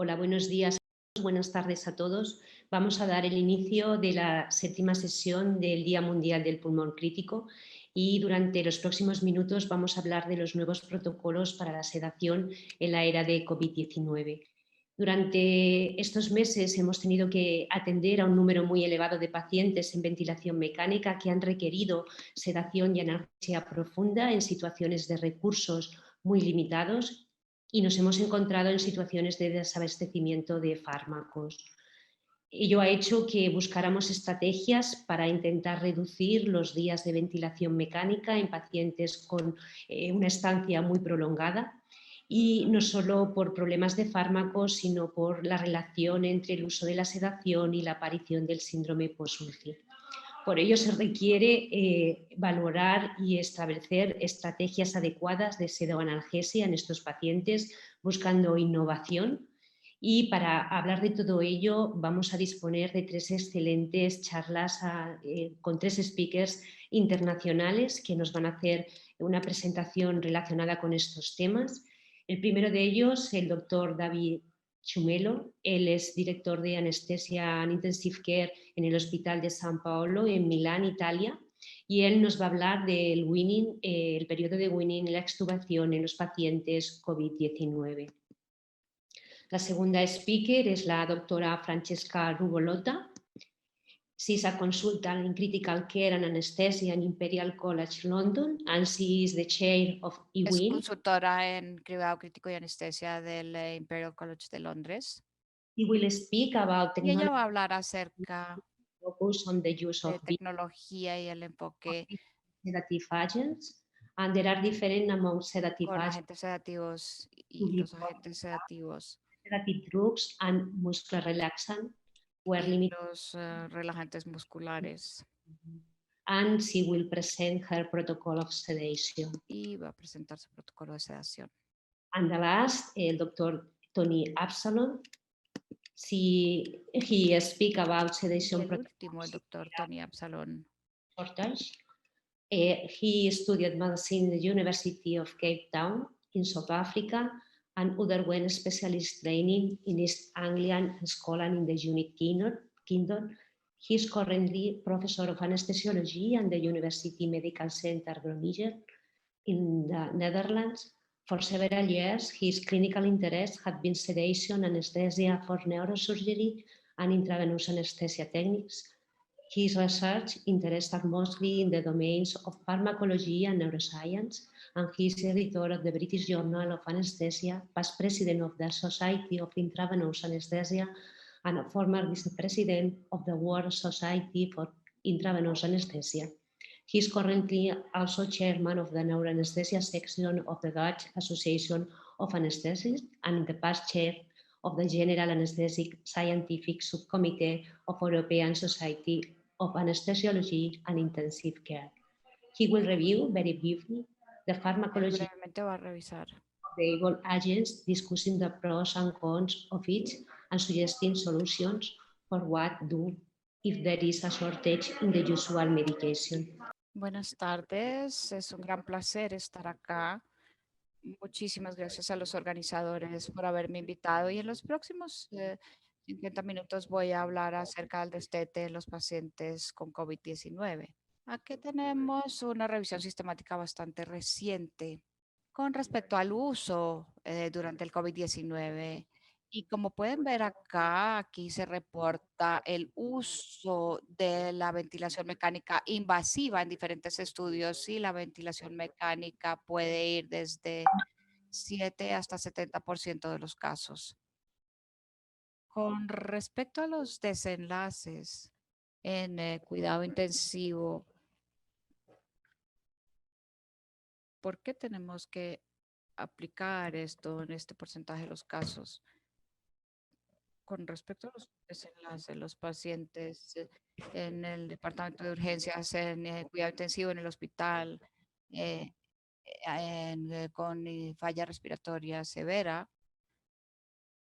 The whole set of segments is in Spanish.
Hola, buenos días, buenas tardes a todos. Vamos a dar el inicio de la séptima sesión del Día Mundial del Pulmón Crítico y durante los próximos minutos vamos a hablar de los nuevos protocolos para la sedación en la era de COVID-19. Durante estos meses hemos tenido que atender a un número muy elevado de pacientes en ventilación mecánica que han requerido sedación y analgesia profunda en situaciones de recursos muy limitados y nos hemos encontrado en situaciones de desabastecimiento de fármacos. Ello ha hecho que buscáramos estrategias para intentar reducir los días de ventilación mecánica en pacientes con una estancia muy prolongada y no solo por problemas de fármacos, sino por la relación entre el uso de la sedación y la aparición del síndrome post-UCI. Por ello se requiere valorar y establecer estrategias adecuadas de sedoanalgesia en estos pacientes, buscando innovación. Y para hablar de todo ello vamos a disponer de tres excelentes charlas con tres speakers internacionales que nos van a hacer una presentación relacionada con estos temas. El primero de ellos, el doctor David Chumelo. Él es director de Anestesia and Intensive Care en el Hospital de San Paolo en Milán, Italia, y él nos va a hablar del weaning, el periodo de weaning, la extubación en los pacientes COVID-19. La segunda speaker es la doctora Francesca Rugolotta. She is a consultant in critical care and anesthesia in Imperial College London, and she is the chair of Es EWIN. consultora en cribado crítico y anestesia del Imperial College de Londres. He will speak about Y ella technology va a hablar acerca focus on the use of de tecnología y el enfoque sedative agents, and there are different among sedative con agents agentes sedativos to y be los agentes sedativos sedative drugs and muscular relaxant were y limited. los relajantes musculares. And she will present her protocol of sedation. Y va a presentar su protocolo de sedación. And the last, el doctor Tony Absalon. He speak about Y sedation el último, el protocols doctor Tony Absalón. shortage. He studied medicine in the University of Cape Town in South Africa and underwent specialist training in East Anglia and Scotland in the United Kingdom. He is currently professor of anesthesiology at the University Medical Center Groningen in the Netherlands. For several years, his clinical interests have been sedation, anesthesia for neurosurgery, and intravenous anesthesia techniques. His research interests are mostly in the domains of pharmacology and neuroscience, and he is editor of the British Journal of Anesthesia, past president of the Society of Intravenous Anesthesia, and a former vice-president of the World Society for Intravenous Anesthesia. He is currently also chairman of the neuroanesthesia section of the Dutch Association of Anesthesists, and in the past chair of the General Anesthetic Scientific Subcommittee of European Society of Anesthesiology and Intensive Care. He will review very briefly the Él pharmacology brevemente va a revisar of the able agents, discussing the pros and cons of each and suggesting solutions for what do if there is a shortage in the usual medication. Buenas tardes, es un gran placer estar acá. Muchísimas gracias a los organizadores por haberme invitado y en los próximos 50 minutos voy a hablar acerca del destete de los pacientes con COVID-19. Aquí tenemos una revisión sistemática bastante reciente con respecto al uso durante el COVID-19. Y como pueden ver acá, aquí se reporta el uso de la ventilación mecánica invasiva en diferentes estudios y la ventilación mecánica puede ir desde 7 hasta 70% de los casos. Con respecto a los desenlaces en cuidado intensivo, ¿por qué tenemos que aplicar esto en este porcentaje de los casos? Con respecto a los desenlaces, los pacientes en el departamento de urgencias, en cuidado intensivo en el hospital, con falla respiratoria severa,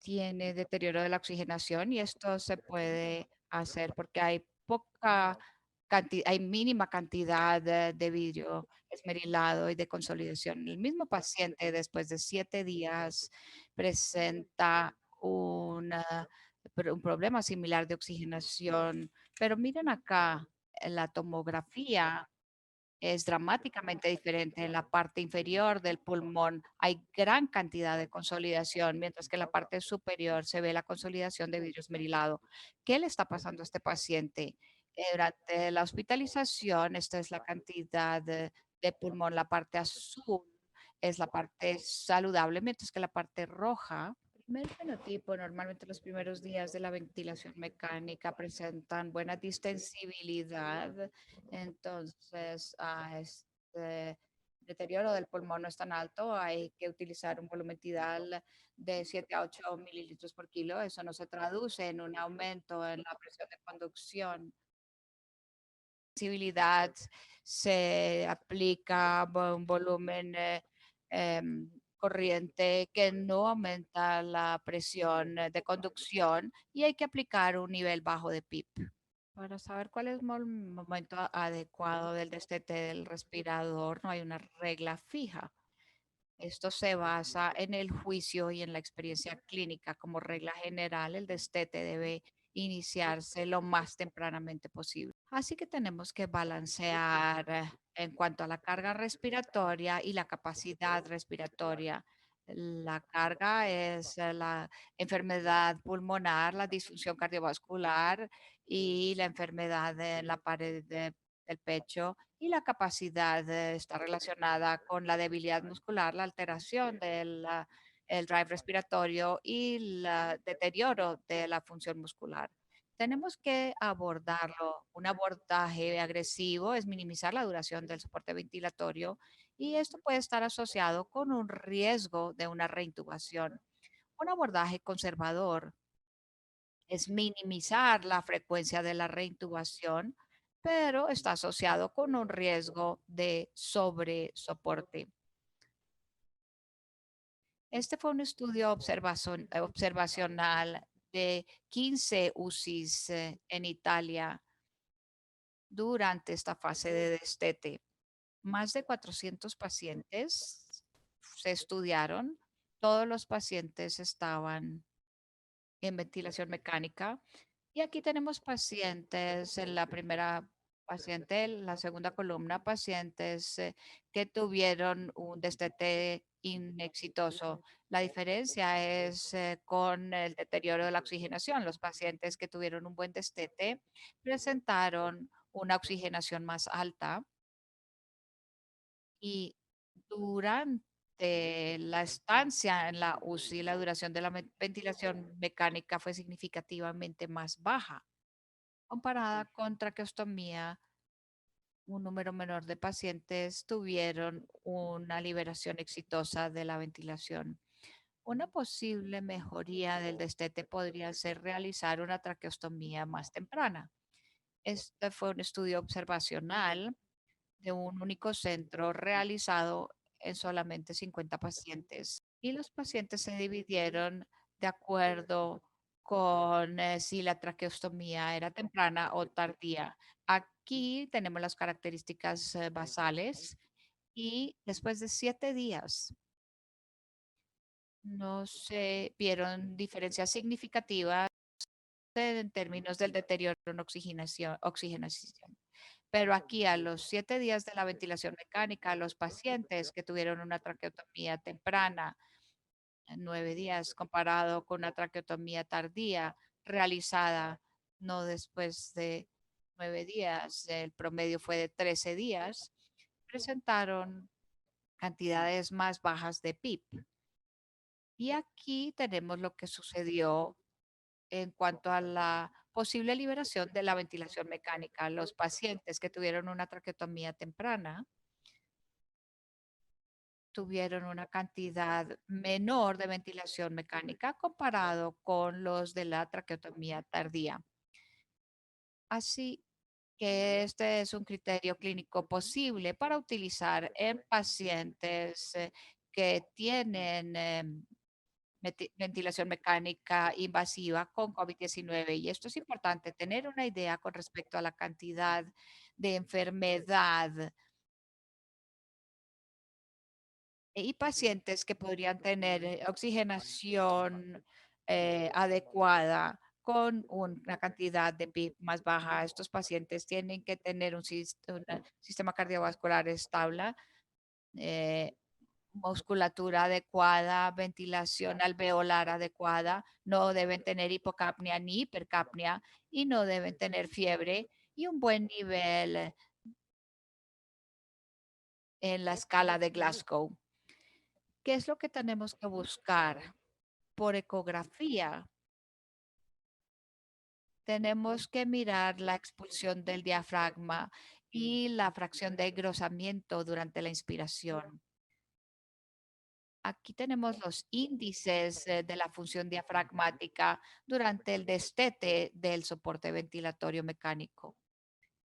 tiene deterioro de la oxigenación y esto se puede hacer porque hay poca cantidad, hay mínima cantidad de vidrio esmerilado y de consolidación. El mismo paciente después de 7 días presenta un problema similar de oxigenación. Pero miren acá, la tomografía es dramáticamente diferente. En la parte inferior del pulmón hay gran cantidad de consolidación, mientras que en la parte superior se ve la consolidación de vidrio esmerilado. ¿Qué le está pasando a este paciente? Durante la hospitalización, esta es la cantidad de pulmón, la parte azul es la parte saludable, mientras que la parte roja. Primer fenotipo, normalmente los primeros días de la ventilación mecánica presentan buena distensibilidad, entonces este deterioro del pulmón no es tan alto, hay que utilizar un volumen tidal de 7 a 8 mililitros por kilo, eso no se traduce en un aumento en la presión de conducción. Sensibilidad se aplica un volumen corriente que no aumenta la presión de conducción y hay que aplicar un nivel bajo de PIP. Para saber cuál es el momento adecuado del destete del respirador, no hay una regla fija. Esto se basa en el juicio y en la experiencia clínica. Como regla general, el destete debe iniciarse lo más tempranamente posible. Así que tenemos que balancear en cuanto a la carga respiratoria y la capacidad respiratoria. La carga es la enfermedad pulmonar, la disfunción cardiovascular y la enfermedad de la pared del pecho, y la capacidad está relacionada con la debilidad muscular, la alteración del el drive respiratorio y el deterioro de la función muscular. Tenemos que abordarlo. Un abordaje agresivo es minimizar la duración del soporte ventilatorio y esto puede estar asociado con un riesgo de una reintubación. Un abordaje conservador es minimizar la frecuencia de la reintubación, pero está asociado con un riesgo de sobresoporte. Este fue un estudio observacional de 15 UCIs en Italia durante esta fase de destete. Más de 400 pacientes se estudiaron. Todos los pacientes estaban en ventilación mecánica. Y aquí tenemos pacientes en la primera paciente, en la segunda columna, pacientes que tuvieron un destete inexitoso. La diferencia es con el deterioro de la oxigenación. Los pacientes que tuvieron un buen destete presentaron una oxigenación más alta y durante la estancia en la UCI, la duración de la ventilación mecánica fue significativamente más baja. Comparada con traqueostomía, un número menor de pacientes tuvieron una liberación exitosa de la ventilación. Una posible mejoría del destete podría ser realizar una traqueostomía más temprana. Este fue un estudio observacional de un único centro realizado en solamente 50 pacientes. Y los pacientes se dividieron de acuerdo con si la traqueostomía era temprana o tardía. Aquí tenemos las características basales y después de 7 días no se vieron diferencias significativas en términos del deterioro en oxigenación. Pero aquí a los 7 días de la ventilación mecánica, los pacientes que tuvieron una traqueotomía temprana, 9 días comparado con una traqueotomía tardía realizada no después de 9 días, el promedio fue de 13 días, presentaron cantidades más bajas de PIP. Y aquí tenemos lo que sucedió en cuanto a la posible liberación de la ventilación mecánica. Los pacientes que tuvieron una traqueotomía temprana tuvieron una cantidad menor de ventilación mecánica comparado con los de la traqueotomía tardía. Así que este es un criterio clínico posible para utilizar en pacientes que tienen ventilación mecánica invasiva con COVID-19. Y esto es importante, tener una idea con respecto a la cantidad de enfermedad y pacientes que podrían tener oxigenación adecuada con una cantidad de PIB más baja. Estos pacientes tienen que tener un sistema cardiovascular estable, eh, musculatura adecuada, ventilación alveolar adecuada, no deben tener hipocapnia ni hipercapnia y no deben tener fiebre y un buen nivel en la escala de Glasgow. ¿Qué es lo que tenemos que buscar? Por ecografía, tenemos que mirar la expulsión del diafragma y la fracción de engrosamiento durante la inspiración. Aquí tenemos los índices de la función diafragmática durante el destete del soporte ventilatorio mecánico.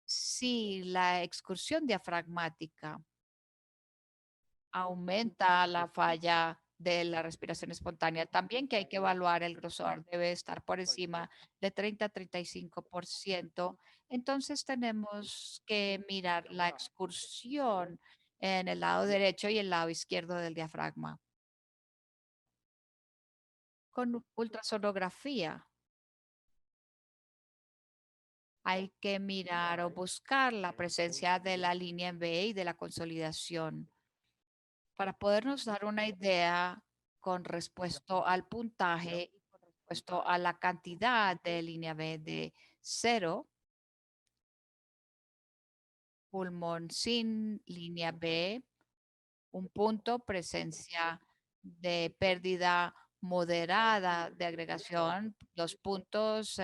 Si la excursión diafragmática aumenta la falla de la respiración espontánea, también que hay que evaluar el grosor, debe estar por encima de 30 a 35%. Entonces tenemos que mirar la excursión en el lado derecho y el lado izquierdo del diafragma. Con ultrasonografía hay que mirar o buscar la presencia de la línea en B y de la consolidación para podernos dar una idea con respecto al puntaje y con respecto a la cantidad de línea B de 0, pulmón sin línea B, un punto, presencia de pérdida moderada de agregación, 2 puntos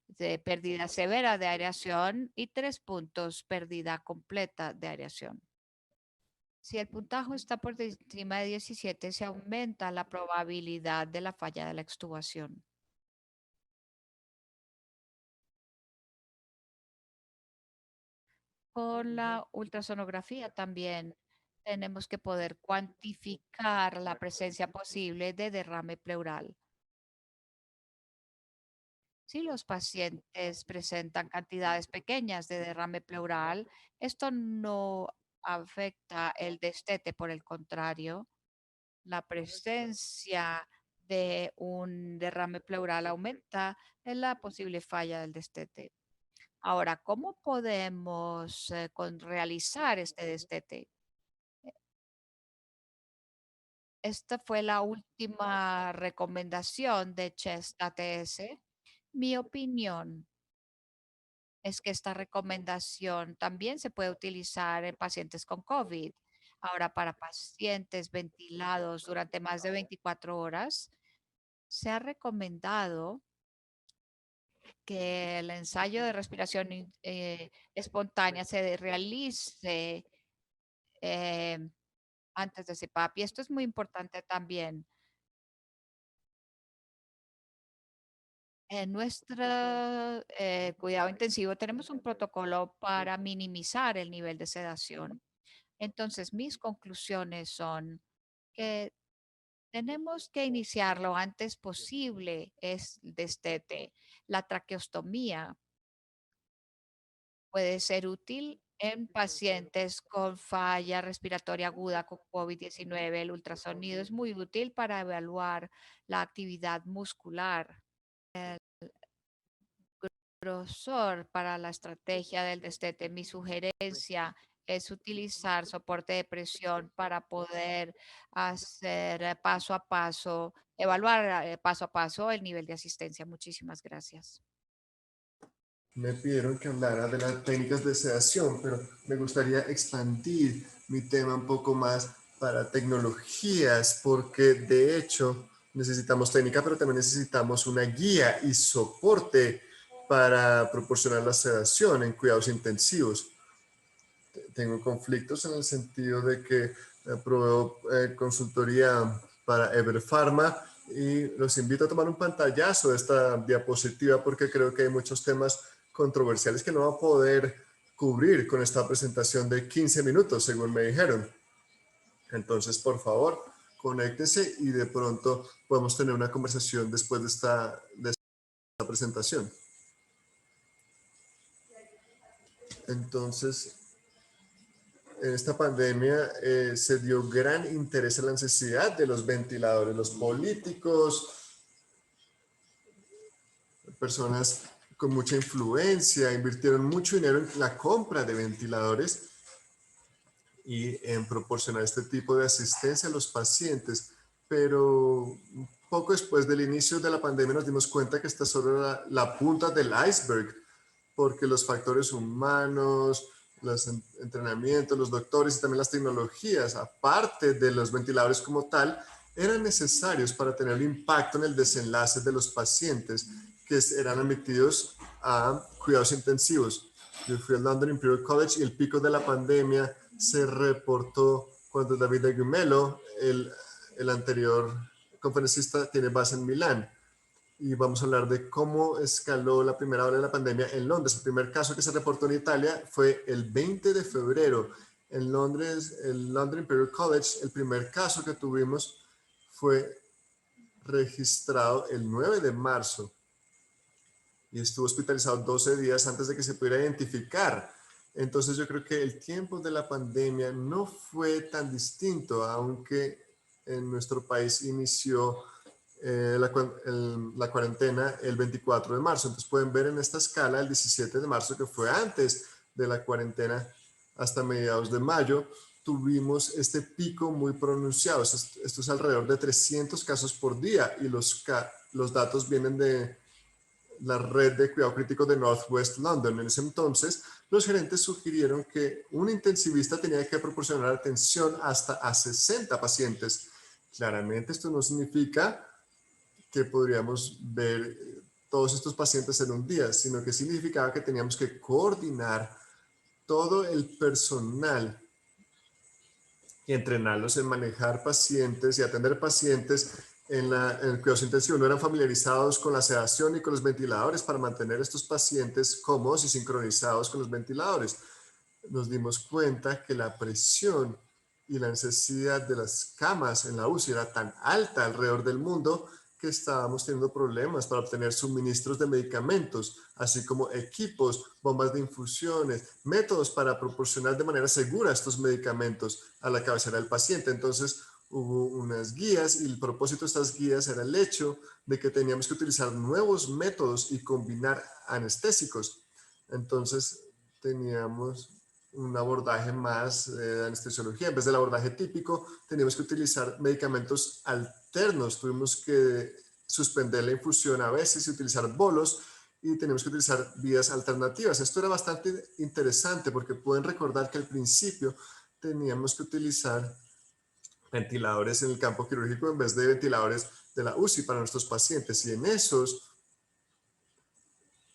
de pérdida severa de aireación y 3 puntos pérdida completa de aireación. Si el puntaje está por encima de 17, se aumenta la probabilidad de la falla de la extubación. Con la ultrasonografía también tenemos que poder cuantificar la presencia posible de derrame pleural. Si los pacientes presentan cantidades pequeñas de derrame pleural, esto no afecta el destete, por el contrario, la presencia de un derrame pleural aumenta en la posible falla del destete. Ahora, ¿cómo podemos realizar este destete? Esta fue la última recomendación de CHEST ATS. Mi opinión es que esta recomendación también se puede utilizar en pacientes con COVID. Ahora, para pacientes ventilados durante más de 24 horas, se ha recomendado que el ensayo de respiración espontánea se realice eh, antes de CPAP. Y esto es muy importante también. En nuestro cuidado intensivo tenemos un protocolo para minimizar el nivel de sedación. Entonces, mis conclusiones son que tenemos que iniciar lo antes posible es destete. La traqueostomía puede ser útil en pacientes con falla respiratoria aguda con COVID-19. El ultrasonido es muy útil para evaluar la actividad muscular. Grosor para la estrategia del destete. Mi sugerencia es utilizar soporte de presión para poder hacer paso a paso, evaluar paso a paso el nivel de asistencia. Muchísimas gracias. Me pidieron que hablara de las técnicas de sedación, pero me gustaría expandir mi tema un poco más para tecnologías, porque de hecho necesitamos técnica, pero también necesitamos una guía y soporte para proporcionar la sedación en cuidados intensivos. Tengo conflictos en el sentido de que proveo consultoría para Everpharma y los invito a tomar un pantallazo de esta diapositiva porque creo que hay muchos temas controversiales que no va a poder cubrir con esta presentación de 15 minutos, según me dijeron. Entonces, por favor, conéctese y de pronto podemos tener una conversación después de esta presentación. Entonces, en esta pandemia se dio gran interés en la necesidad de los ventiladores. Los políticos personas con mucha influencia invirtieron mucho dinero en la compra de ventiladores y en proporcionar este tipo de asistencia a los pacientes. Pero poco después del inicio de la pandemia nos dimos cuenta que esta solo era la punta del iceberg, porque los factores humanos, los entrenamientos, los doctores y también las tecnologías, aparte de los ventiladores como tal, eran necesarios para tener un impacto en el desenlace de los pacientes que eran admitidos a cuidados intensivos. Yo fui al London Imperial College y el pico de la pandemia se reportó cuando David Agumelo, el anterior conferencista, tiene base en Milán. Y vamos a hablar de cómo escaló la primera ola de la pandemia en Londres. El primer caso que se reportó en Italia fue el 20 de febrero. En Londres, el London Imperial College, el primer caso que tuvimos fue registrado el 9 de marzo y estuvo hospitalizado 12 días antes de que se pudiera identificar. Entonces yo creo que el tiempo de la pandemia no fue tan distinto, aunque en nuestro país inició la cuarentena el 24 de marzo. Entonces pueden ver en esta escala el 17 de marzo, que fue antes de la cuarentena, hasta mediados de mayo, tuvimos este pico muy pronunciado. Esto es alrededor de 300 casos por día y los datos vienen de la red de cuidado crítico de Northwest London. En ese entonces, los gerentes sugirieron que un intensivista tenía que proporcionar atención hasta a 60 pacientes. Claramente esto no significa que podríamos ver todos estos pacientes en un día, sino que significaba que teníamos que coordinar todo el personal y entrenarlos en manejar pacientes y atender pacientes en el cuidados intensivos. No eran familiarizados con la sedación y con los ventiladores para mantener a estos pacientes cómodos y sincronizados con los ventiladores. Nos dimos cuenta que la presión y la necesidad de las camas en la UCI era tan alta alrededor del mundo que estábamos teniendo problemas para obtener suministros de medicamentos, así como equipos, bombas de infusiones, métodos para proporcionar de manera segura estos medicamentos a la cabecera del paciente. Entonces hubo unas guías y el propósito de estas guías era el hecho de que teníamos que utilizar nuevos métodos y combinar anestésicos. Entonces teníamos un abordaje más de anestesiología. En vez del abordaje típico, teníamos que utilizar medicamentos alternos. Tuvimos que suspender la infusión a veces y utilizar bolos, y tenemos que utilizar vías alternativas. Esto era bastante interesante porque pueden recordar que al principio teníamos que utilizar ventiladores en el campo quirúrgico en vez de ventiladores de la UCI para nuestros pacientes, y en esos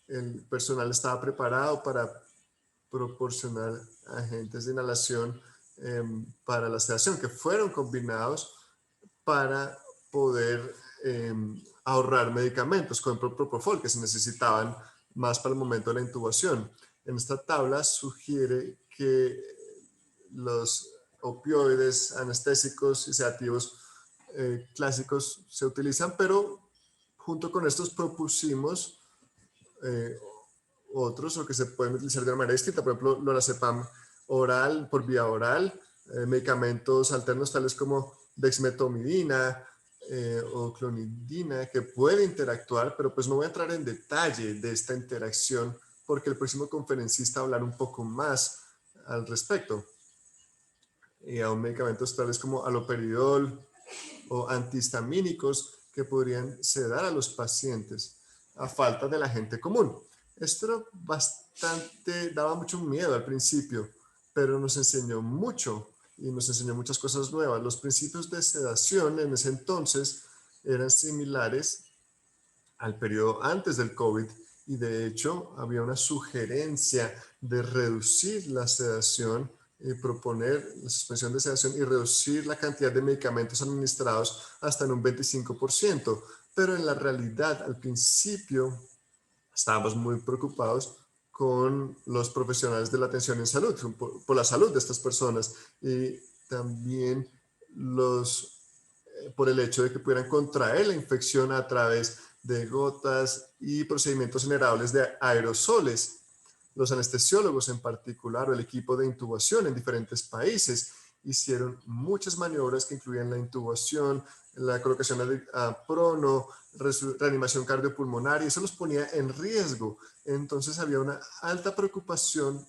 el personal estaba preparado para proporcionar agentes de inhalación para la sedación, que fueron combinados para poder ahorrar medicamentos con propofol que se necesitaban más para el momento de la intubación. En esta tabla sugiere que los opioides, anestésicos y sedativos clásicos se utilizan, pero junto con estos propusimos otros, o que se pueden utilizar de una manera distinta. Por ejemplo, lorazepam oral, por vía oral, medicamentos alternos tales como dexmetomidina o clonidina, que puede interactuar, pero pues no voy a entrar en detalle de esta interacción porque el próximo conferencista va a hablar un poco más al respecto. Y aún medicamentos tales como aloperidol o antihistamínicos que podrían sedar a los pacientes a falta de la gente común. Esto era daba mucho miedo al principio, pero nos enseñó mucho y nos enseñó muchas cosas nuevas. Los principios de sedación en ese entonces eran similares al periodo antes del COVID, y de hecho había una sugerencia de reducir la sedación y proponer la suspensión de sedación y reducir la cantidad de medicamentos administrados hasta en un 25%. Pero en la realidad, al principio, estábamos muy preocupados con los profesionales de la atención en salud, por la salud de estas personas, y también por el hecho de que pudieran contraer la infección a través de gotas y procedimientos generables de aerosoles. Los anestesiólogos en particular, o el equipo de intubación en diferentes países, hicieron muchas maniobras que incluían la intubación, la colocación a prono, reanimación cardiopulmonar, y eso los ponía en riesgo. Entonces había una alta preocupación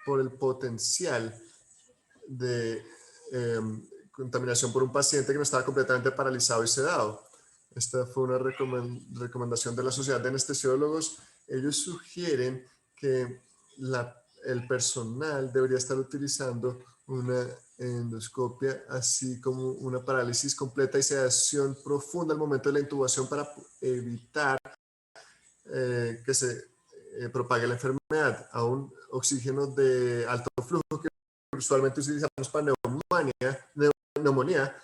por el potencial de contaminación por un paciente que no estaba completamente paralizado y sedado. Esta fue una recomendación de la Sociedad de Anestesiólogos. Ellos sugieren que el personal debería estar utilizando una endoscopia, así como una parálisis completa y sedación profunda al momento de la intubación para evitar que se propague la enfermedad. A un oxígeno de alto flujo que usualmente utilizamos para neumonía,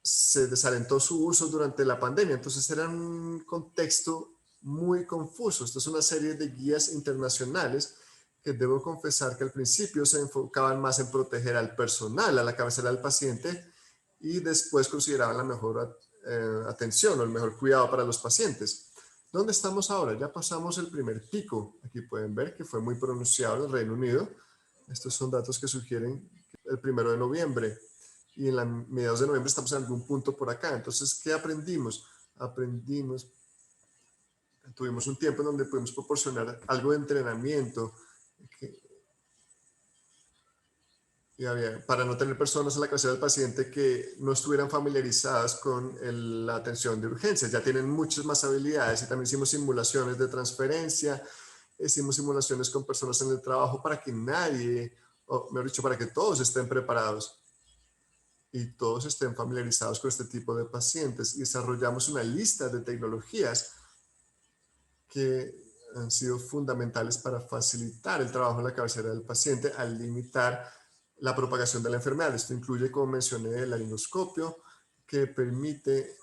se desalentó su uso durante la pandemia. Entonces era un contexto muy confuso. Esto es una serie de guías internacionales que debo confesar que al principio se enfocaban más en proteger al personal, a la cabecera del paciente, y después consideraban la mejor atención o el mejor cuidado para los pacientes. ¿Dónde estamos ahora? Ya pasamos el primer pico. Aquí pueden ver que fue muy pronunciado en el Reino Unido. Estos son datos que sugieren el 1 de noviembre. Y en la mediados de noviembre estamos en algún punto por acá. Entonces, ¿qué aprendimos? Tuvimos un tiempo en donde pudimos proporcionar algo de entrenamiento para no tener personas en la cabecera del paciente que no estuvieran familiarizadas con la atención de urgencias. Ya tienen muchas más habilidades, y también hicimos simulaciones de transferencia, hicimos simulaciones con personas en el trabajo para que nadie, o mejor dicho, para que todos estén preparados y todos estén familiarizados con este tipo de pacientes. Y desarrollamos una lista de tecnologías que han sido fundamentales para facilitar el trabajo en la cabecera del paciente al limitar la propagación de la enfermedad. Esto incluye, como mencioné, el laringoscopio, que permite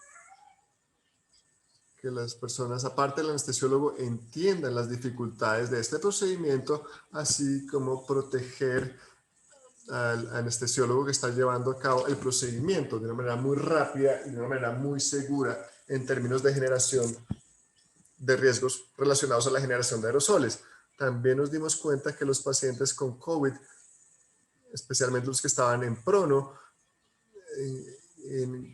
que las personas, aparte del anestesiólogo, entiendan las dificultades de este procedimiento, así como proteger al anestesiólogo que está llevando a cabo el procedimiento de una manera muy rápida y de una manera muy segura en términos de generación de riesgos relacionados a la generación de aerosoles. También nos dimos cuenta que los pacientes con COVID, especialmente los que estaban en prono,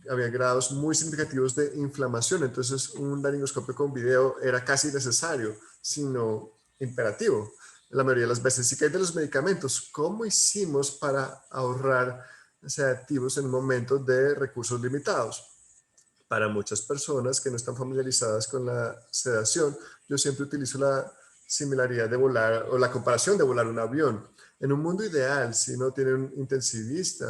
había grados muy significativos de inflamación. Entonces, un laringoscopio con video era casi necesario, sino imperativo, la mayoría de las veces. Y que hay de los medicamentos, ¿cómo hicimos para ahorrar sedativos en un momento de recursos limitados? Para muchas personas que no están familiarizadas con la sedación, yo siempre utilizo la similaridad de volar o la comparación de volar un avión. En un mundo ideal, si no tiene un intensivista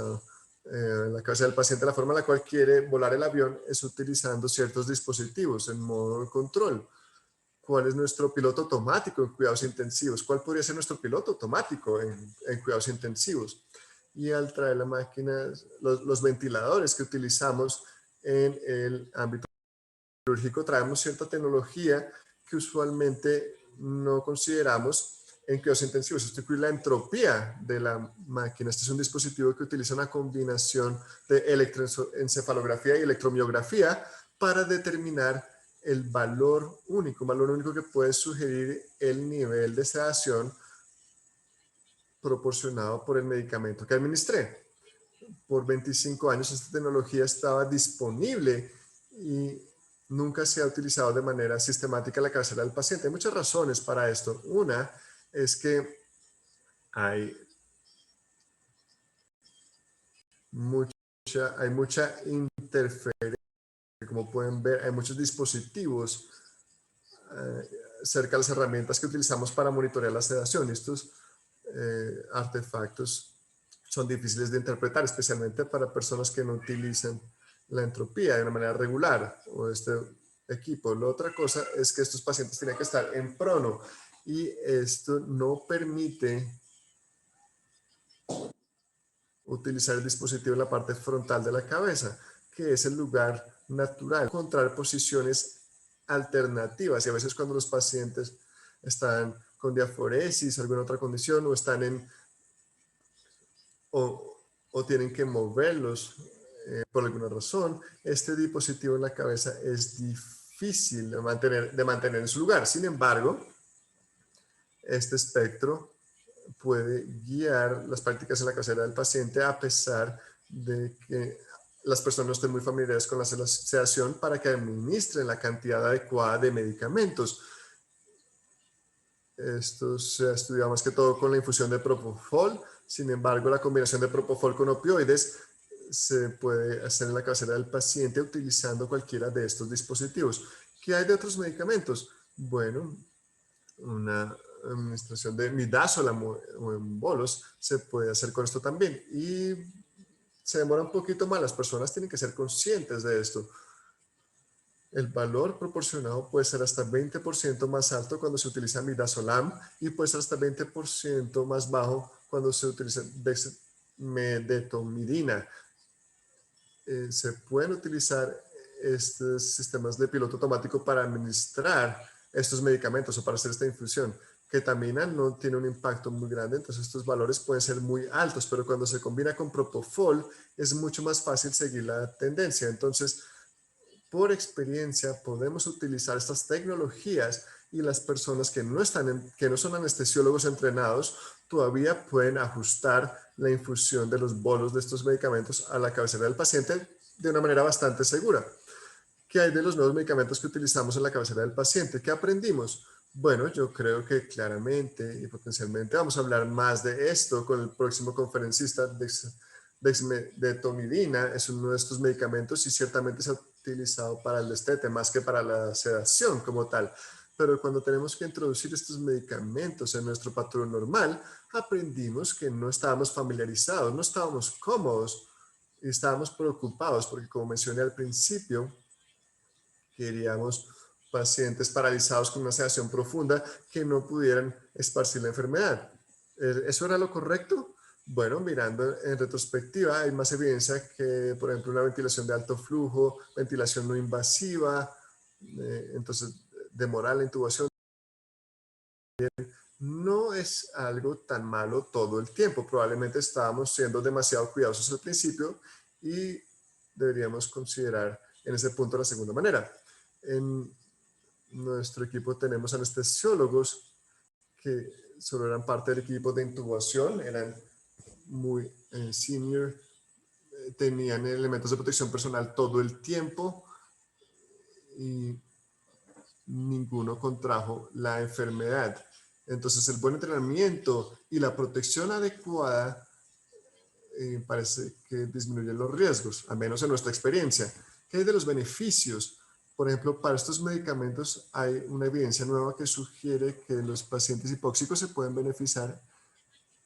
en la cabeza del paciente, la forma en la cual quiere volar el avión es utilizando ciertos dispositivos en modo control. ¿Cuál es nuestro piloto automático en cuidados intensivos? ¿Cuál podría ser nuestro piloto automático en cuidados intensivos? Y al traer la máquina, los ventiladores que utilizamos en el ámbito quirúrgico, traemos cierta tecnología que usualmente no consideramos en cuidados intensivos. Esto incluye la entropía de la máquina. Este es un dispositivo que utiliza una combinación de electroencefalografía y electromiografía para determinar el valor único, un valor único que puede sugerir el nivel de sedación proporcionado por el medicamento que administré. Por 25 años esta tecnología estaba disponible y nunca se ha utilizado de manera sistemática en la cabecera del paciente. Hay muchas razones para esto. Una es que hay mucha interferencia. Como pueden ver, hay muchos dispositivos cerca de las herramientas que utilizamos para monitorear la sedación. Estos artefactos son difíciles de interpretar, especialmente para personas que no utilizan la entropía de una manera regular o este equipo. La otra cosa es que estos pacientes tienen que estar en prono y esto no permite utilizar el dispositivo en la parte frontal de la cabeza, que es el lugar natural. Encontrar posiciones alternativas, y a veces cuando los pacientes están con diaforesis o alguna otra condición o están o tienen que moverlos por alguna razón, este dispositivo en la cabeza es difícil de mantener en su lugar. Sin embargo, este espectro puede guiar las prácticas en la cabecera del paciente a pesar de que las personas no estén muy familiares con la sedación para que administren la cantidad adecuada de medicamentos. Esto se ha estudiado más que todo con la infusión de propofol. Sin embargo, la combinación de propofol con opioides se puede hacer en la cabecera del paciente utilizando cualquiera de estos dispositivos. ¿Qué hay de otros medicamentos? Bueno, una administración de midazolam o en bolos se puede hacer con esto también. Y se demora un poquito más. Las personas tienen que ser conscientes de esto. El valor proporcionado puede ser hasta 20% más alto cuando se utiliza midazolam y puede ser hasta 20% más bajo cuando se utiliza dexmedetomidina. Se pueden utilizar estos sistemas de piloto automático para administrar estos medicamentos o para hacer esta infusión. Ketamina no tiene un impacto muy grande, entonces estos valores pueden ser muy altos, pero cuando se combina con propofol es mucho más fácil seguir la tendencia. Entonces, por experiencia podemos utilizar estas tecnologías y las personas que no son anestesiólogos entrenados todavía pueden ajustar la infusión de los bolos de estos medicamentos a la cabecera del paciente de una manera bastante segura. ¿Qué hay de los nuevos medicamentos que utilizamos en la cabecera del paciente? ¿Qué aprendimos? Bueno, yo creo que claramente y potencialmente vamos a hablar más de esto con el próximo conferencista. Dexmedetomidina es uno de estos medicamentos y ciertamente se ha utilizado para el destete más que para la sedación como tal. Pero cuando tenemos que introducir estos medicamentos en nuestro patrón normal, aprendimos que no estábamos familiarizados, no estábamos cómodos y estábamos preocupados porque, como mencioné al principio, queríamos pacientes paralizados con una sedación profunda que no pudieran esparcir la enfermedad. ¿Eso era lo correcto? Bueno, mirando en retrospectiva, hay más evidencia que, por ejemplo, una ventilación de alto flujo, ventilación no invasiva, entonces demorar la intubación no es algo tan malo todo el tiempo. Probablemente estábamos siendo demasiado cuidadosos al principio y deberíamos considerar en ese punto la segunda manera. En nuestro equipo tenemos anestesiólogos que solo eran parte del equipo de intubación, eran muy senior, tenían elementos de protección personal todo el tiempo y ninguno contrajo la enfermedad. Entonces el buen entrenamiento y la protección adecuada parece que disminuyen los riesgos, al menos en nuestra experiencia. ¿Qué hay de los beneficios? Por ejemplo, para estos medicamentos hay una evidencia nueva que sugiere que los pacientes hipóxicos se pueden beneficiar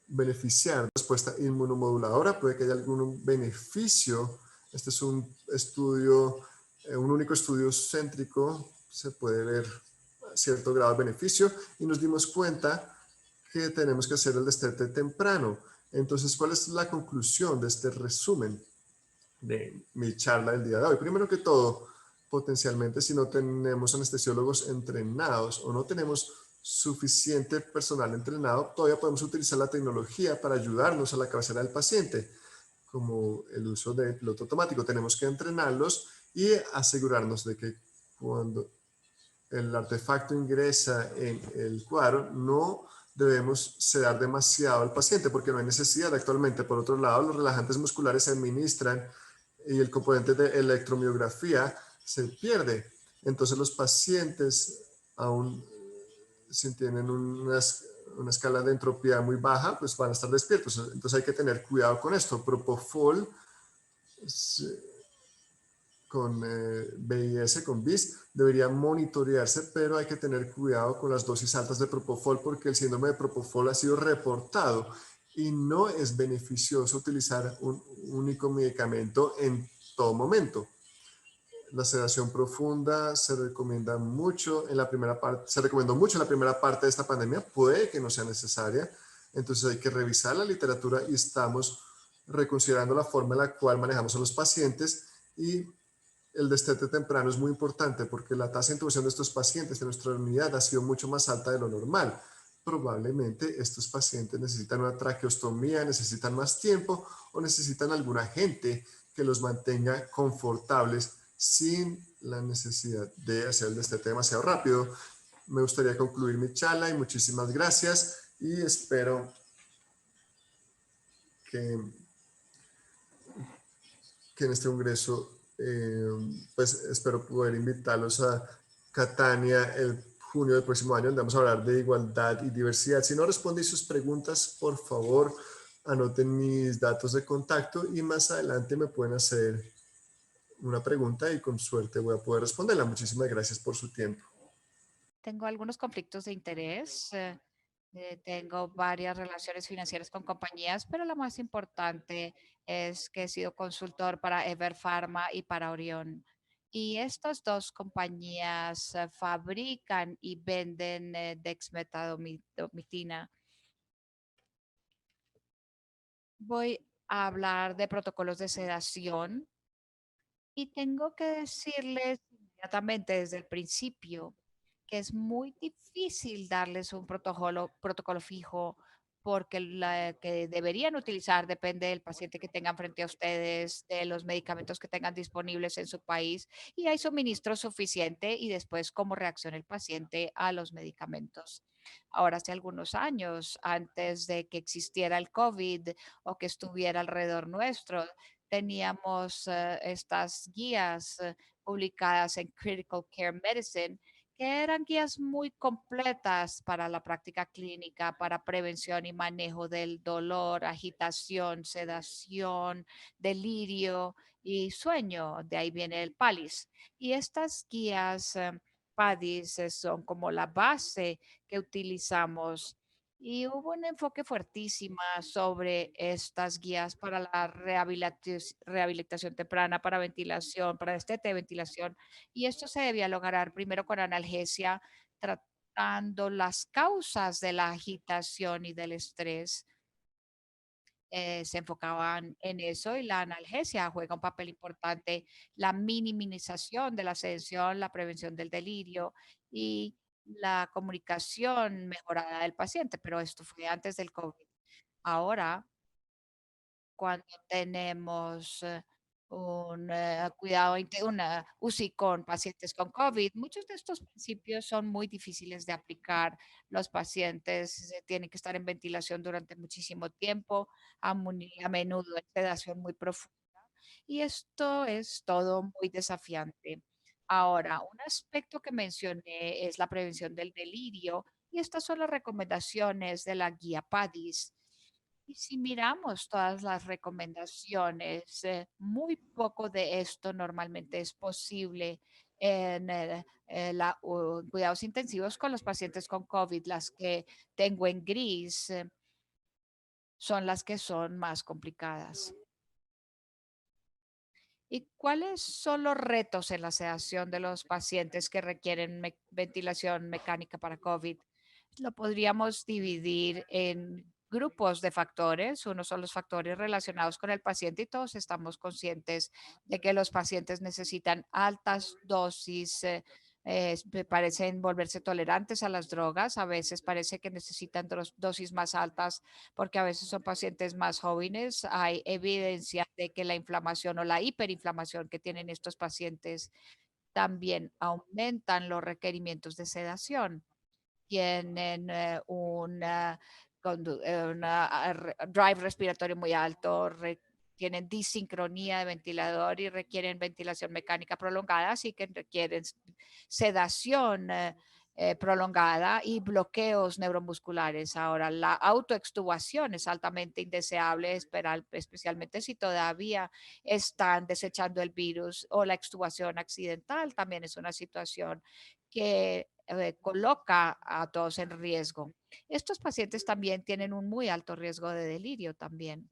de respuesta inmunomoduladora. Puede que haya algún beneficio. Este es un estudio, un único estudio céntrico. Se puede ver cierto grado de beneficio y nos dimos cuenta que tenemos que hacer el destete temprano. Entonces, ¿cuál es la conclusión de este resumen de mi charla del día de hoy? Primero que todo, potencialmente si no tenemos anestesiólogos entrenados o no tenemos suficiente personal entrenado, todavía podemos utilizar la tecnología para ayudarnos a la cabecera del paciente, como el uso de piloto automático. Tenemos que entrenarlos y asegurarnos de que cuando el artefacto ingresa en el cuadro, no debemos sedar demasiado al paciente porque no hay necesidad actualmente. Por otro lado, los relajantes musculares se administran y el componente de electromiografía se pierde. Entonces los pacientes, aún si tienen una escala de entropía muy baja, pues van a estar despiertos. Entonces hay que tener cuidado con esto. Propofol con BIS, con BIS, debería monitorearse, pero hay que tener cuidado con las dosis altas de propofol porque el síndrome de propofol ha sido reportado y no es beneficioso utilizar un único medicamento en todo momento. La sedación profunda se recomienda mucho en la primera parte, se recomendó mucho en la primera parte de esta pandemia, puede que no sea necesaria, entonces hay que revisar la literatura y estamos reconsiderando la forma en la cual manejamos a los pacientes y el destete temprano es muy importante porque la tasa de intubación de estos pacientes en nuestra unidad ha sido mucho más alta de lo normal. Probablemente estos pacientes necesitan una traqueostomía, necesitan más tiempo o necesitan algún agente que los mantenga confortables sin la necesidad de hacer el destete demasiado rápido. Me gustaría concluir mi charla y muchísimas gracias y espero que en este congreso, pues espero poder invitarlos a Catania el junio del próximo año, donde vamos a hablar de igualdad y diversidad. Si no respondí sus preguntas, por favor, anoten mis datos de contacto y más adelante me pueden hacer una pregunta y con suerte voy a poder responderla. Muchísimas gracias por su tiempo. Tengo algunos conflictos de interés. Tengo varias relaciones financieras con compañías, pero la más importante es que he sido consultor para Ever Pharma y para Orión. Y estas dos compañías fabrican y venden dexmedetomidina. Voy a hablar de protocolos de sedación y tengo que decirles inmediatamente desde el principio que es muy difícil darles un protocolo fijo porque la que deberían utilizar depende del paciente que tengan frente a ustedes, de los medicamentos que tengan disponibles en su país y hay suministro suficiente y después cómo reacciona el paciente a los medicamentos. Ahora, hace algunos años, antes de que existiera el COVID o que estuviera alrededor nuestro, teníamos estas guías publicadas en Critical Care Medicine que eran guías muy completas para la práctica clínica, para prevención y manejo del dolor, agitación, sedación, delirio y sueño. De ahí viene el PALIS. Y estas guías PADIS son como la base que utilizamos. Y hubo un enfoque fuertísima sobre estas guías para la rehabilitación temprana, para ventilación, para destete de ventilación y esto se debía lograr primero con analgesia, tratando las causas de la agitación y del estrés. Se enfocaban en eso y la analgesia juega un papel importante, la minimización de la sedación, la prevención del delirio y la comunicación mejorada del paciente, pero esto fue antes del COVID. Ahora cuando tenemos un una UCI con pacientes con COVID. Muchos de estos principios son muy difíciles de aplicar. Los pacientes tienen que estar en ventilación durante muchísimo tiempo, a menudo en sedación muy profunda. Y esto es todo muy desafiante. Ahora, un aspecto que mencioné es la prevención del delirio y estas son las recomendaciones de la guía PADIS. Y si miramos todas las recomendaciones, muy poco de esto normalmente es posible en cuidados intensivos con los pacientes con COVID. Las que tengo en gris son las que son más complicadas. ¿Y cuáles son los retos en la sedación de los pacientes que requieren ventilación mecánica para COVID? Lo podríamos dividir en grupos de factores. Uno son los factores relacionados con el paciente y todos estamos conscientes de que los pacientes necesitan altas dosis. Parecen volverse tolerantes a las drogas, a veces parece que necesitan dosis más altas porque a veces son pacientes más jóvenes. Hay evidencia de que la inflamación o la hiperinflamación que tienen estos pacientes también aumentan los requerimientos de sedación. Tienen drive respiratorio muy alto, tienen disincronía de ventilador y requieren ventilación mecánica prolongada, así que requieren sedación prolongada y bloqueos neuromusculares. Ahora, la autoextubación es altamente indeseable, especialmente si todavía están desechando el virus o la extubación accidental también es una situación que coloca a todos en riesgo. Estos pacientes también tienen un muy alto riesgo de delirio también.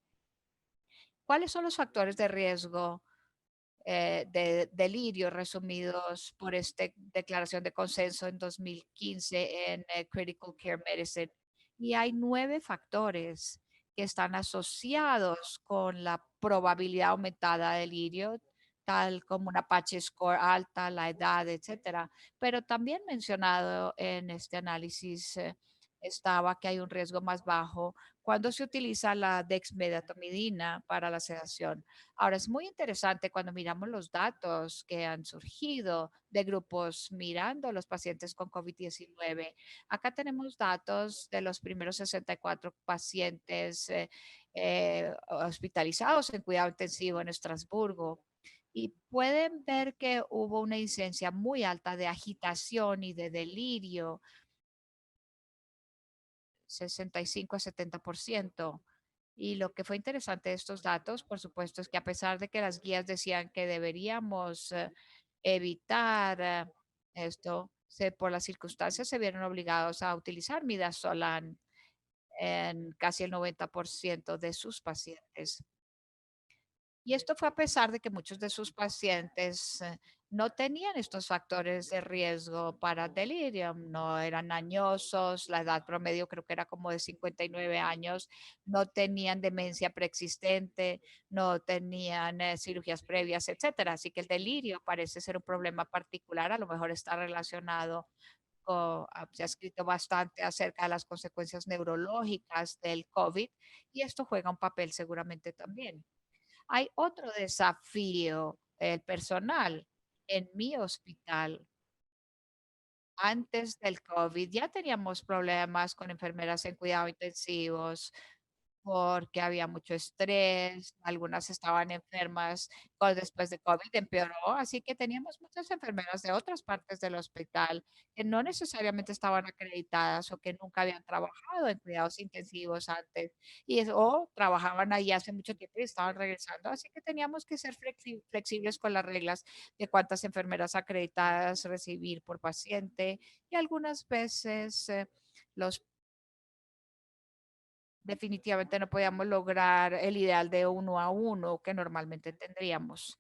¿Cuáles son los factores de riesgo de delirio resumidos por esta declaración de consenso en 2015 en Critical Care Medicine? Y hay 9 factores que están asociados con la probabilidad aumentada de delirio, tal como una Apache score alta, la edad, etcétera. Pero también mencionado en este análisis estaba que hay un riesgo más bajo cuando se utiliza la dexmedetomidina para la sedación. Ahora, es muy interesante cuando miramos los datos que han surgido de grupos mirando los pacientes con COVID-19. Acá tenemos datos de los primeros 64 pacientes hospitalizados en cuidado intensivo en Estrasburgo. Y pueden ver que hubo una incidencia muy alta de agitación y de delirio, 65 a 70%. Y lo que fue interesante de estos datos, por supuesto, es que a pesar de que las guías decían que deberíamos evitar esto, por las circunstancias se vieron obligados a utilizar midazolam en casi el 90% de sus pacientes. Y esto fue a pesar de que muchos de sus pacientes no tenían estos factores de riesgo para delirium, no eran añosos, la edad promedio creo que era como de 59 años, no tenían demencia preexistente, no tenían cirugías previas, etcétera. Así que el delirio parece ser un problema particular, a lo mejor está relacionado se ha escrito bastante acerca de las consecuencias neurológicas del COVID y esto juega un papel seguramente también. Hay otro desafío, el personal. En mi hospital, antes del COVID, ya teníamos problemas con enfermeras en cuidado intensivos, porque había mucho estrés, algunas estaban enfermas después de COVID, empeoró, así que teníamos muchas enfermeras de otras partes del hospital que no necesariamente estaban acreditadas o que nunca habían trabajado en cuidados intensivos antes o trabajaban ahí hace mucho tiempo y estaban regresando, así que teníamos que ser flexibles con las reglas de cuántas enfermeras acreditadas recibir por paciente y algunas veces los definitivamente no podíamos lograr el ideal de 1 a 1 que normalmente tendríamos.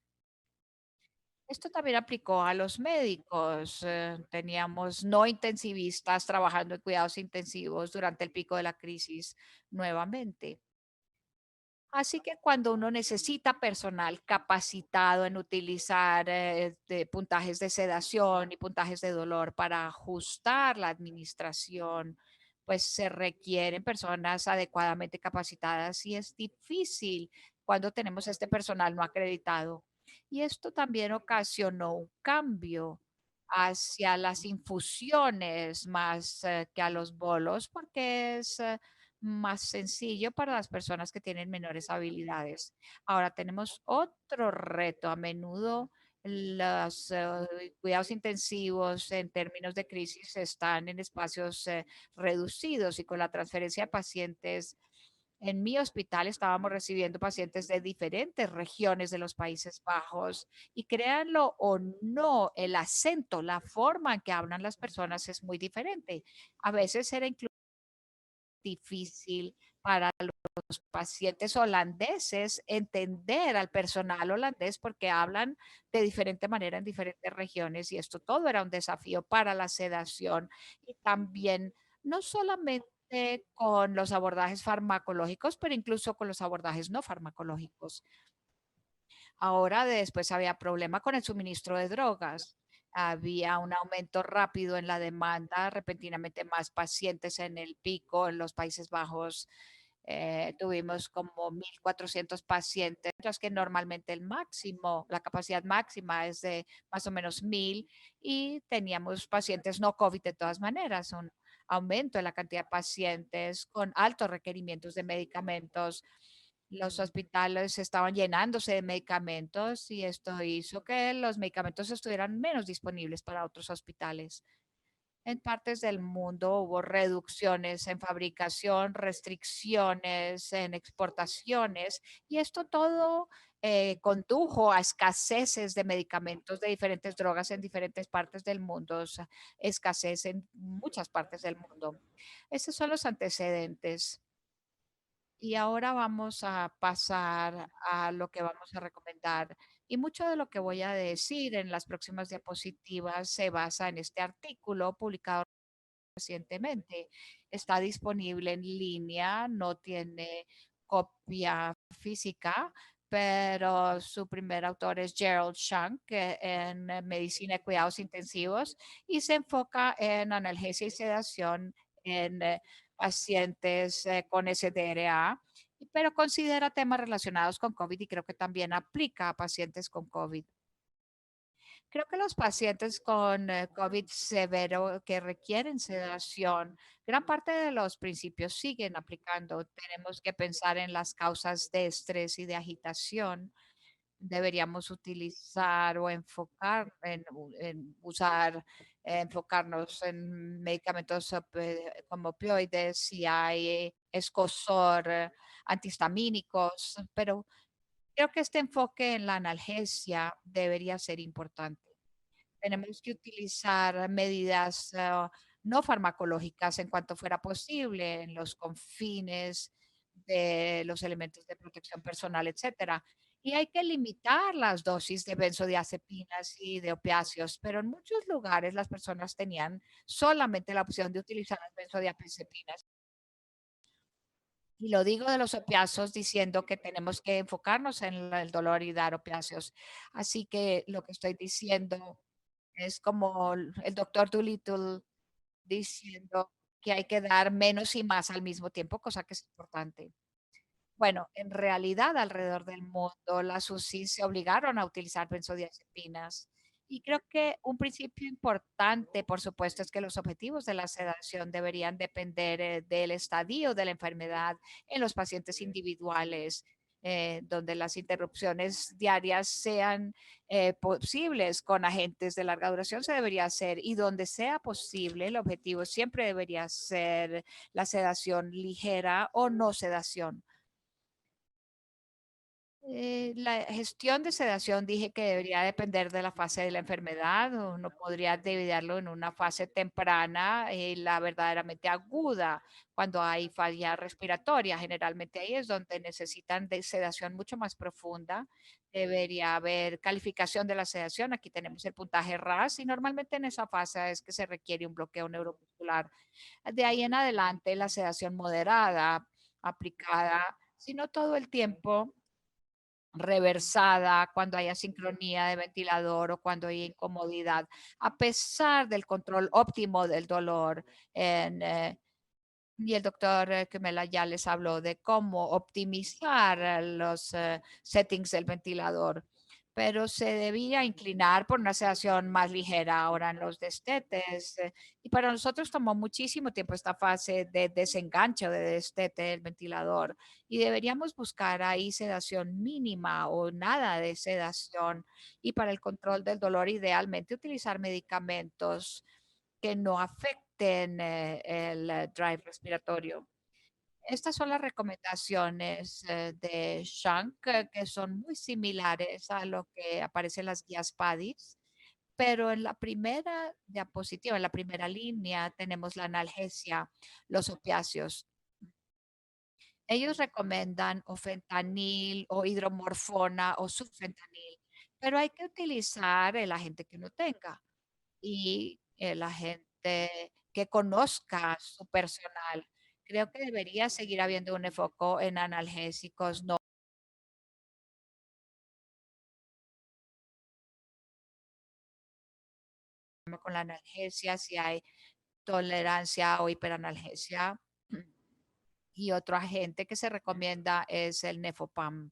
Esto también aplicó a los médicos. Teníamos no intensivistas trabajando en cuidados intensivos durante el pico de la crisis nuevamente. Así que cuando uno necesita personal capacitado en utilizar puntajes de sedación y puntajes de dolor para ajustar la administración, pues se requieren personas adecuadamente capacitadas y es difícil cuando tenemos este personal no acreditado. Y esto también ocasionó un cambio hacia las infusiones más que a los bolos, porque es más sencillo para las personas que tienen menores habilidades. Ahora tenemos otro reto. A menudo los cuidados intensivos en términos de crisis están en espacios reducidos y con la transferencia de pacientes. En mi hospital estábamos recibiendo pacientes de diferentes regiones de los Países Bajos y créanlo o no, el acento, la forma en que hablan las personas es muy diferente. A veces era incluso difícil para los pacientes holandeses entender al personal holandés porque hablan de diferente manera en diferentes regiones y esto todo era un desafío para la sedación y también no solamente con los abordajes farmacológicos, pero incluso con los abordajes no farmacológicos. Ahora después había problema con el suministro de drogas. Había un aumento rápido en la demanda, repentinamente más pacientes en el pico en los Países Bajos. Tuvimos como 1.400 pacientes, mientras que normalmente la capacidad máxima es de más o menos 1.000 y teníamos pacientes no COVID de todas maneras, un aumento en la cantidad de pacientes con altos requerimientos de medicamentos. Los hospitales estaban llenándose de medicamentos y esto hizo que los medicamentos estuvieran menos disponibles para otros hospitales. En partes del mundo hubo reducciones en fabricación, restricciones en exportaciones y esto todo condujo a escaseces de medicamentos de diferentes drogas en diferentes partes del mundo, o sea, escasez en muchas partes del mundo. Estos son los antecedentes. Y ahora vamos a pasar a lo que vamos a recomendar. Y mucho de lo que voy a decir en las próximas diapositivas se basa en este artículo publicado recientemente. Está disponible en línea, no tiene copia física, pero su primer autor es Gerald Shank en medicina y cuidados intensivos y se enfoca en analgesia y sedación en pacientes con SDRA, pero considera temas relacionados con COVID y creo que también aplica a pacientes con COVID. Creo que los pacientes con COVID severo que requieren sedación, gran parte de los principios siguen aplicando. Tenemos que pensar en las causas de estrés y de agitación. Deberíamos utilizar o enfocar en usar, enfocarnos en medicamentos como opioides, si hay escosor, antihistamínicos, pero creo que este enfoque en la analgesia debería ser importante. Tenemos que utilizar medidas no farmacológicas en cuanto fuera posible en los confines de los elementos de protección personal, etcétera. Y hay que limitar las dosis de benzodiazepinas y de opiáceos, pero en muchos lugares las personas tenían solamente la opción de utilizar las benzodiazepinas. Y lo digo de los opiáceos diciendo que tenemos que enfocarnos en el dolor y dar opiáceos. Así que lo que estoy diciendo es como el doctor Dolittle diciendo que hay que dar menos y más al mismo tiempo, cosa que es importante. Bueno, en realidad alrededor del mundo las UCI se obligaron a utilizar benzodiazepinas. Y creo que un principio importante, por supuesto, es que los objetivos de la sedación deberían depender del estadio de la enfermedad en los pacientes individuales, donde las interrupciones diarias sean posibles con agentes de larga duración, se debería hacer. Y donde sea posible, el objetivo siempre debería ser la sedación ligera o no sedación. La gestión de sedación dije que debería depender de la fase de la enfermedad. Uno podría dividirlo en una fase temprana y la verdaderamente aguda, cuando hay falla respiratoria. Generalmente ahí es donde necesitan de sedación mucho más profunda. Debería haber calificación de la sedación. Aquí tenemos el puntaje RAS y normalmente en esa fase es que se requiere un bloqueo neuromuscular. De ahí en adelante, la sedación moderada aplicada, sino todo el tiempo reversada, cuando haya sincronía de ventilador o cuando haya incomodidad, a pesar del control óptimo del dolor. Y el doctor Kemela ya les habló de cómo optimizar los settings del ventilador, pero se debía inclinar por una sedación más ligera ahora en los destetes. Y para nosotros tomó muchísimo tiempo esta fase de desenganche o de destete del ventilador y deberíamos buscar ahí sedación mínima o nada de sedación. Y para el control del dolor, idealmente utilizar medicamentos que no afecten el drive respiratorio. Estas son las recomendaciones de Shank, que son muy similares a lo que aparece en las guías PADIS, pero en la primera diapositiva, en la primera línea, tenemos la analgesia, los opiáceos. Ellos recomiendan o fentanil o hidromorfona o subfentanil, pero hay que utilizar el agente que uno tenga y la gente que conozca su personal. Creo que debería seguir habiendo un enfoque en analgésicos, no con la analgesia, si hay tolerancia o hiperanalgesia. Y otro agente que se recomienda es el Nefopam.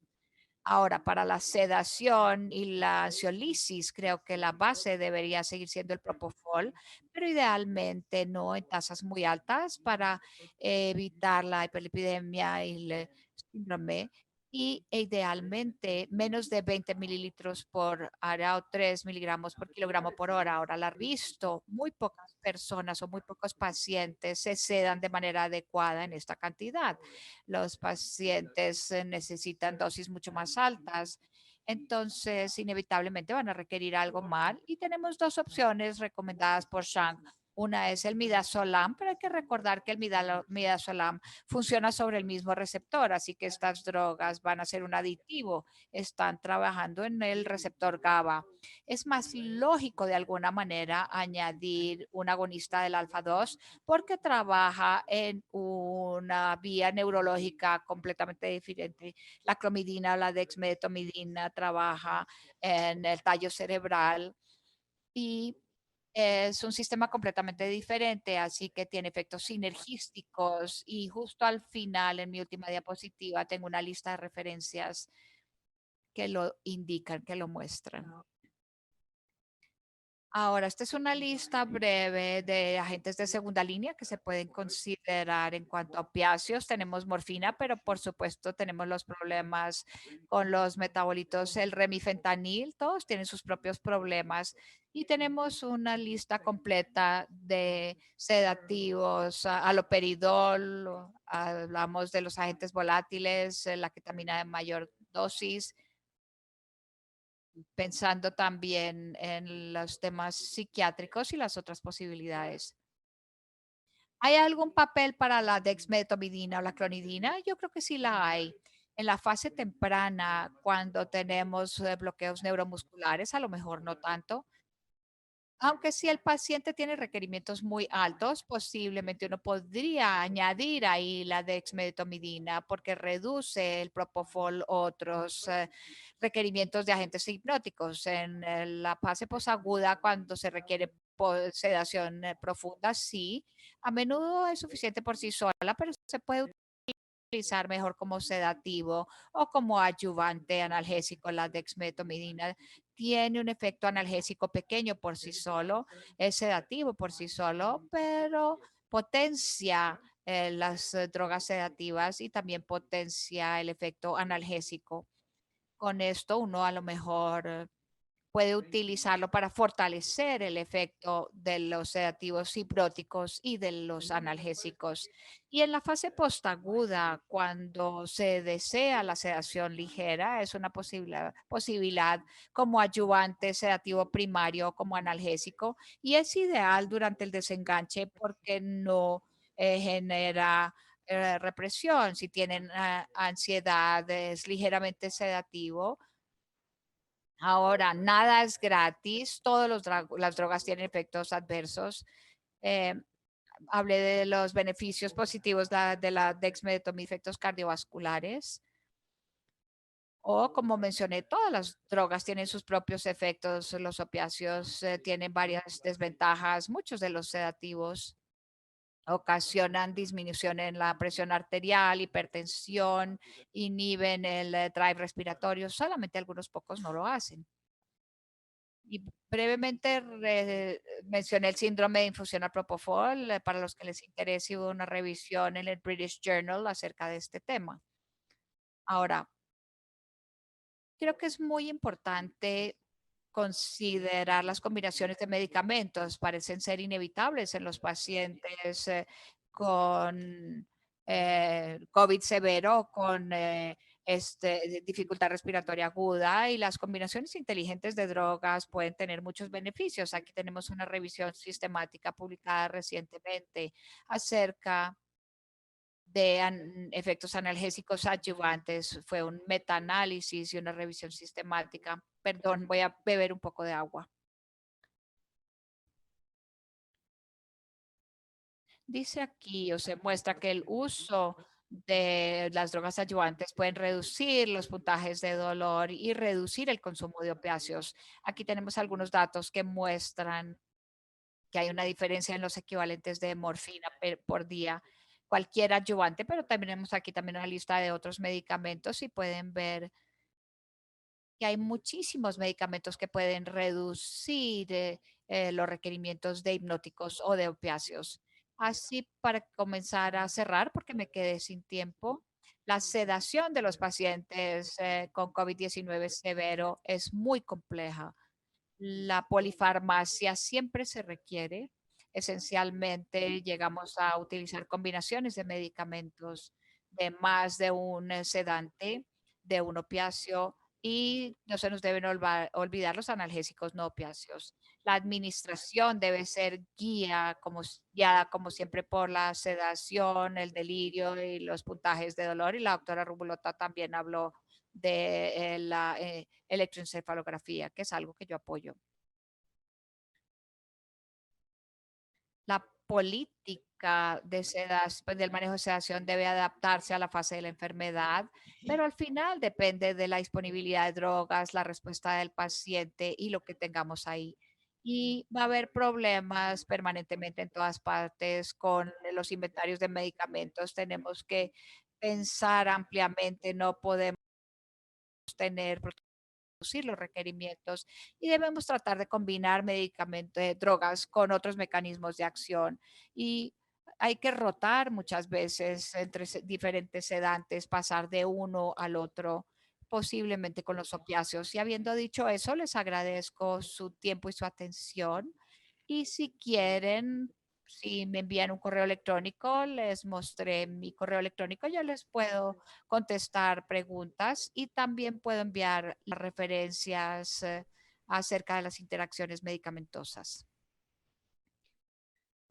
Ahora, para la sedación y la ansiolisis, creo que la base debería seguir siendo el propofol, pero idealmente no en tasas muy altas para evitar la hiperlipidemia y el síndrome. Y idealmente menos de 20 mililitros por hora o 3 miligramos por kilogramo por hora. Ahora, la he visto, muy pocas personas o muy pocos pacientes se sedan de manera adecuada en esta cantidad. Los pacientes necesitan dosis mucho más altas. Entonces, inevitablemente van a requerir algo más. Y tenemos dos opciones recomendadas por Shank. Una es el midazolam, pero hay que recordar que el midazolam funciona sobre el mismo receptor, así que estas drogas van a ser un aditivo. Están trabajando en el receptor GABA. Es más lógico de alguna manera añadir un agonista del alfa 2 porque trabaja en una vía neurológica completamente diferente. La clomidina, la dexmedetomidina trabaja en el tallo cerebral y es un sistema completamente diferente, así que tiene efectos sinergísticos y justo al final, en mi última diapositiva, tengo una lista de referencias que lo indican, que lo muestran. Ahora, esta es una lista breve de agentes de segunda línea que se pueden considerar en cuanto a opiáceos. Tenemos morfina, pero por supuesto tenemos los problemas con los metabolitos, el remifentanil, todos tienen sus propios problemas. Y tenemos una lista completa de sedativos, aloperidol, hablamos de los agentes volátiles, la ketamina de mayor dosis, pensando también en los temas psiquiátricos y las otras posibilidades. ¿Hay algún papel para la dexmedetomidina o la clonidina? Yo creo que sí la hay. En la fase temprana, cuando tenemos bloqueos neuromusculares, a lo mejor no tanto. Aunque si el paciente tiene requerimientos muy altos, posiblemente uno podría añadir ahí la dexmedetomidina porque reduce el propofol otros requerimientos de agentes hipnóticos. En la fase posaguda, cuando se requiere sedación profunda, sí, a menudo es suficiente por sí sola, pero se puede utilizar mejor como sedativo o como adyuvante analgésico. La dexmedetomidina tiene un efecto analgésico pequeño por sí solo, es sedativo por sí solo, pero potencia las drogas sedativas y también potencia el efecto analgésico. Con esto uno a lo mejor puede utilizarlo para fortalecer el efecto de los sedativos hipnóticos y de los analgésicos. Y en la fase postaguda, cuando se desea la sedación ligera, es una posibilidad como ayudante sedativo primario o como analgésico. Y es ideal durante el desenganche porque no genera represión. Si tienen ansiedad, es ligeramente sedativo. Ahora, nada es gratis, todas las drogas tienen efectos adversos. Eh, Hablé de los beneficios positivos de la dexmedetomidina, efectos cardiovasculares. O como mencioné, todas las drogas tienen sus propios efectos. Los opiáceos tienen varias desventajas. Muchos de los sedativos ocasionan disminución en la presión arterial, hipertensión, inhiben el drive respiratorio. Solamente algunos pocos no lo hacen. Y brevemente mencioné el síndrome de infusión al propofol. Para los que les interese, hubo una revisión en el British Journal acerca de este tema. Ahora, creo que es muy importante considerar las combinaciones de medicamentos. Parecen ser inevitables en los pacientes con COVID severo, con dificultad respiratoria aguda, y las combinaciones inteligentes de drogas pueden tener muchos beneficios. Aquí tenemos una revisión sistemática publicada recientemente acerca de efectos analgésicos adyuvantes. Fue un metaanálisis y una revisión sistemática. Perdón, voy a beber un poco de agua. Dice aquí, o se muestra que el uso de las drogas adyuvantes pueden reducir los puntajes de dolor y reducir el consumo de opiáceos. Aquí tenemos algunos datos que muestran que hay una diferencia en los equivalentes de morfina por día, cualquier adyuvante, pero también tenemos aquí también una lista de otros medicamentos y pueden ver que hay muchísimos medicamentos que pueden reducir los requerimientos de hipnóticos o de opiáceos. Así, para comenzar a cerrar, porque me quedé sin tiempo, la sedación de los pacientes con COVID-19 severo es muy compleja. La polifarmacia siempre se requiere. Esencialmente, llegamos a utilizar combinaciones de medicamentos de más de un sedante, de un opiáceo, y no se nos deben olvidar los analgésicos no opiáceos. La administración debe ser guiada como siempre por la sedación, el delirio y los puntajes de dolor. Y la doctora Rubulota también habló de la electroencefalografía, que es algo que yo apoyo. La política de pues, del manejo de sedación debe adaptarse a la fase de la enfermedad, pero al final depende de la disponibilidad de drogas, la respuesta del paciente y lo que tengamos ahí. y va a haber problemas permanentemente en todas partes con los inventarios de medicamentos. Tenemos que pensar ampliamente, no podemos tener reducir los requerimientos y debemos tratar de combinar medicamentos, drogas con otros mecanismos de acción. Y hay que rotar muchas veces entre diferentes sedantes, pasar de uno al otro, posiblemente con los opiáceos. Y habiendo dicho eso, les agradezco su tiempo y su atención. Y si quieren, si me envían un correo electrónico, les mostré mi correo electrónico, yo les puedo contestar preguntas y también puedo enviar las referencias acerca de las interacciones medicamentosas.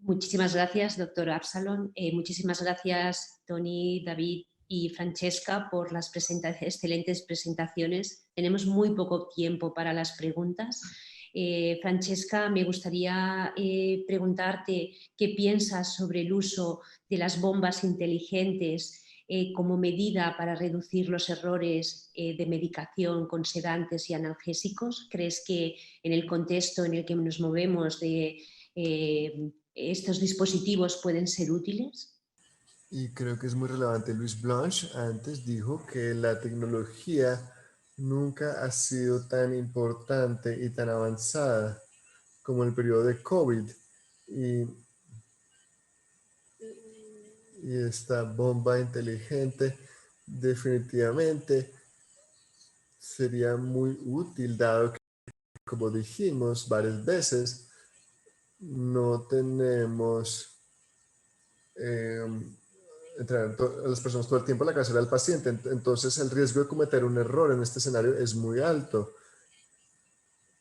Muchísimas gracias, doctor Absalon. Muchísimas gracias, Tony, David y Francesca, por las excelentes presentaciones. Tenemos muy poco tiempo para las preguntas. Francesca, me gustaría preguntarte qué piensas sobre el uso de las bombas inteligentes como medida para reducir los errores de medicación con sedantes y analgésicos. ¿Crees que en el contexto en el que nos movemos estos dispositivos pueden ser útiles? Y creo que es muy relevante. Luis Blanche antes dijo que la tecnología nunca ha sido tan importante y tan avanzada como el periodo de COVID. Y, y esta bomba inteligente definitivamente sería muy útil, dado que, como dijimos varias veces, no tenemos entrar a las personas todo el tiempo a la cabecera del paciente. Entonces el riesgo de cometer un error en este escenario es muy alto.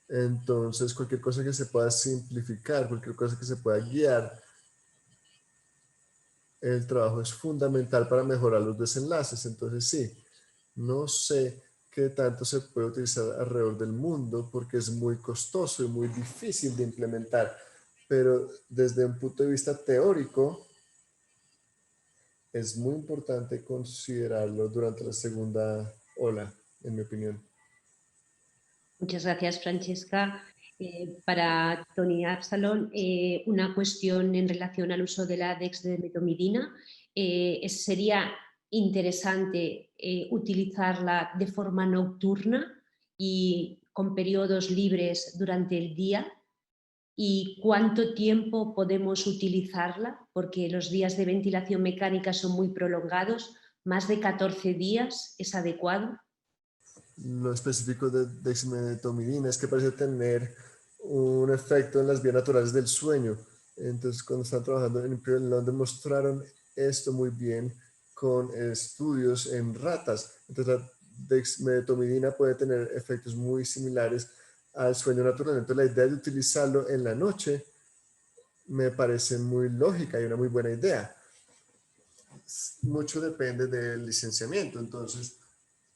Entonces cualquier cosa que se pueda simplificar, cualquier cosa que se pueda guiar, el trabajo es fundamental para mejorar los desenlaces. Entonces sí, no sé qué tanto se puede utilizar alrededor del mundo porque es muy costoso y muy difícil de implementar. Pero desde un punto de vista teórico, es muy importante considerarlo durante la segunda ola, en mi opinión. Muchas gracias, Francesca. Para Tony Absalon, una cuestión en relación al uso de la dexmedetomidina. ¿Sería interesante utilizarla de forma nocturna y con periodos libres durante el día? ¿Y cuánto tiempo podemos utilizarla? Porque los días de ventilación mecánica son muy prolongados. ¿Más de 14 días es adecuado? Lo específico de dexmedetomidina es que parece tener un efecto en las vías naturales del sueño. Entonces, cuando están trabajando en Imperial London, demostraron esto muy bien con estudios en ratas. Entonces, la dexmedetomidina puede tener efectos muy similares al sueño natural. Entonces, la idea de utilizarlo en la noche me parece muy lógica y una muy buena idea. Mucho depende del licenciamiento, entonces,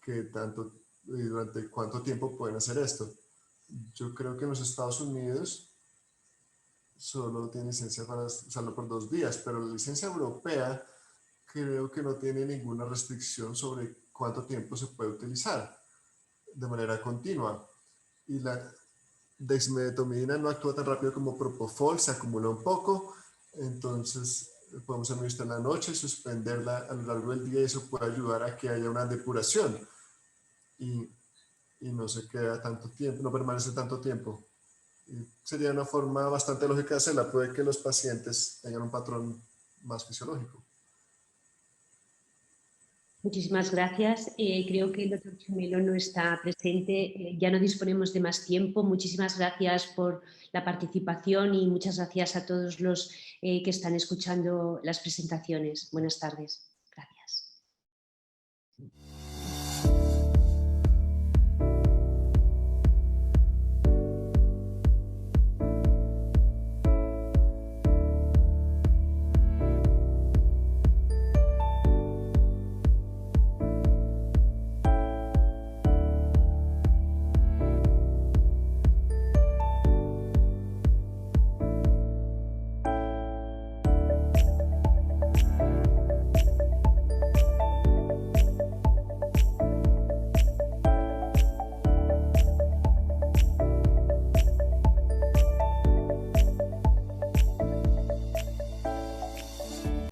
qué tanto y durante cuánto tiempo pueden hacer esto. Yo creo que en los Estados Unidos solo tiene licencia para usarlo por 2 días, pero la licencia europea creo que no tiene ninguna restricción sobre cuánto tiempo se puede utilizar de manera continua. Y la dexmedetomidina no actúa tan rápido como propofol, se acumula un poco, entonces podemos administrar en la noche, suspenderla a lo largo del día y eso puede ayudar a que haya una depuración y no se queda tanto tiempo, no permanece tanto tiempo. Y sería una forma bastante lógica de hacerla, puede que los pacientes tengan un patrón más fisiológico. Muchísimas gracias. Creo que el doctor Chumelo no está presente. Ya no disponemos de más tiempo. Muchísimas gracias por la participación y muchas gracias a todos los que están escuchando las presentaciones. Buenas tardes.